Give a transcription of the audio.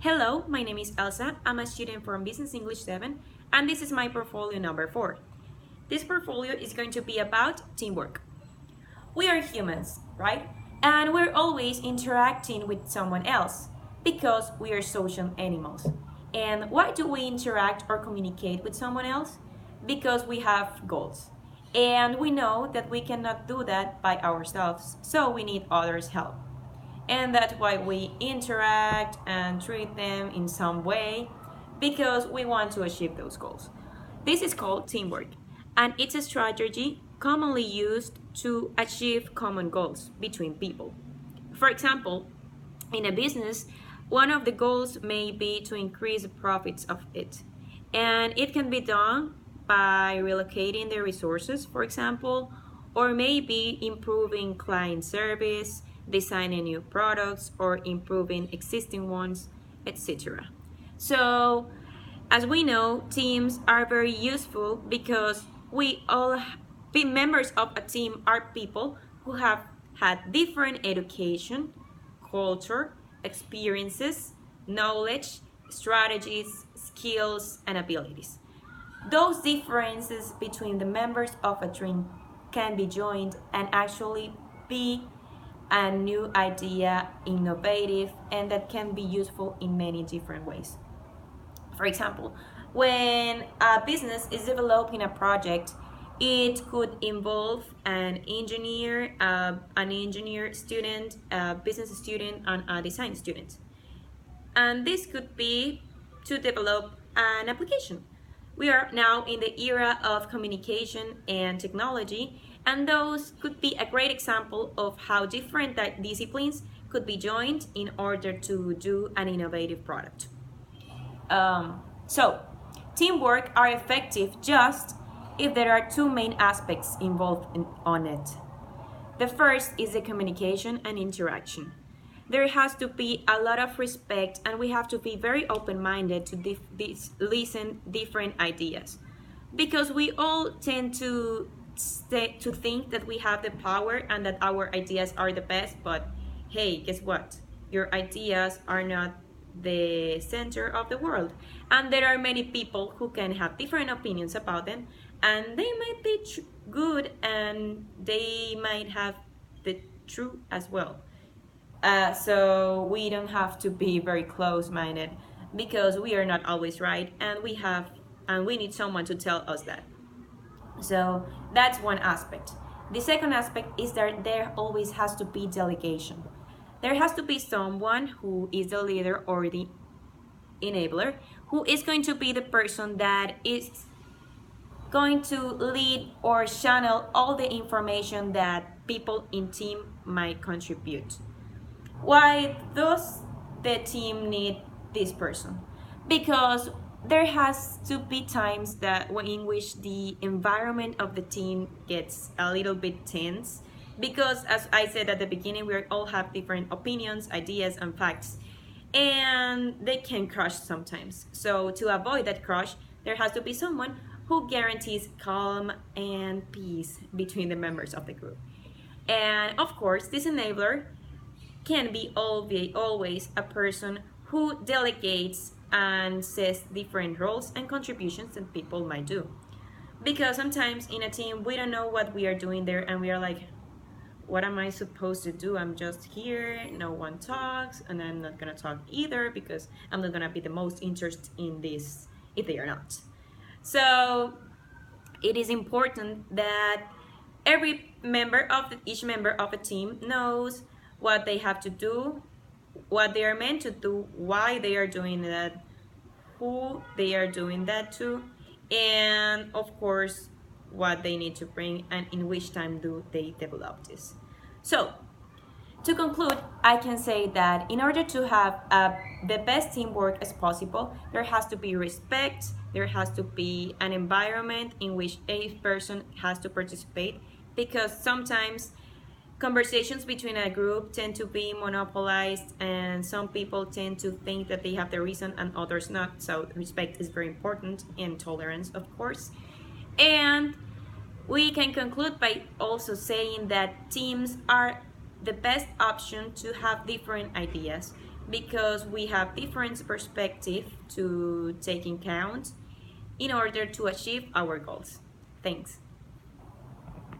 Hello, my name is Elsa. I'm a student from Business English 7, and this is my portfolio number 4. This portfolio is going to be about teamwork. We are humans, right? And we're always interacting with someone else because we are social animals. And why do we interact or communicate with someone else? Because we have goals. And we know that we cannot do that by ourselves, so we need others' help. And that's why we interact and treat them in some way because we want to achieve those goals. This is called teamwork, and it's a strategy commonly used to achieve common goals between people. For example, in a business, one of the goals may be to increase the profits of it, and it can be done by relocating the resources, for example, or maybe improving client service, designing new products, or improving existing ones, etc. So, as we know, teams are very useful because we all be members of a team are people who have had different education, culture, experiences, knowledge, strategies, skills, and abilities. Those differences between the members of a team can be joined and actually be a new idea, innovative, and that can be useful in many different ways. For example, when a business is developing a project, it could involve an engineer student, a business student, and a design student. And this could be to develop an application. We are now in the era of communication and technology, and those could be a great example of how different disciplines could be joined in order to do an innovative product. So, teamwork are effective just if there are two main aspects involved on it. The first is the communication and interaction. There has to be a lot of respect, and we have to be very open-minded to listen different ideas, because we all tend to think that we have the power and that our ideas are the best. But hey, guess what? Your ideas are not the center of the world, and there are many people who can have different opinions about them, and they might be good, and they might have the truth as well. So we don't have to be very close-minded because we are not always right, and we need someone to tell us that. So that's one aspect. The second aspect is that there always has to be delegation. There has to be someone who is the leader or the enabler, who is going to be the person that is going to lead or channel all the information that people in team might contribute. Why does the team need this person? Because there has to be times in which the environment of the team gets a little bit tense, because as I said at the beginning, we all have different opinions, ideas, and facts, and they can crush sometimes. So to avoid that crush, there has to be someone who guarantees calm and peace between the members of the group. And of course, this enabler can be always a person who delegates and says different roles and contributions that people might do. Because sometimes in a team, we don't know what we are doing there, and we are like, what am I supposed to do? I'm just here, no one talks, and I'm not gonna talk either because I'm not gonna be the most interested in this if they are not. So it is important that each member of a team knows what they have to do, what they are meant to do, why they are doing that, who they are doing that to, and of course what they need to bring and in which time do they develop this. So to conclude, I can say that in order to have the best teamwork as possible, there has to be respect, there has to be an environment in which each person has to participate, because sometimes conversations between a group tend to be monopolized, and some people tend to think that they have the reason and others not. So respect is very important, and tolerance, of course. And we can conclude by also saying that teams are the best option to have different ideas, because we have different perspective to take in count in order to achieve our goals. Thanks.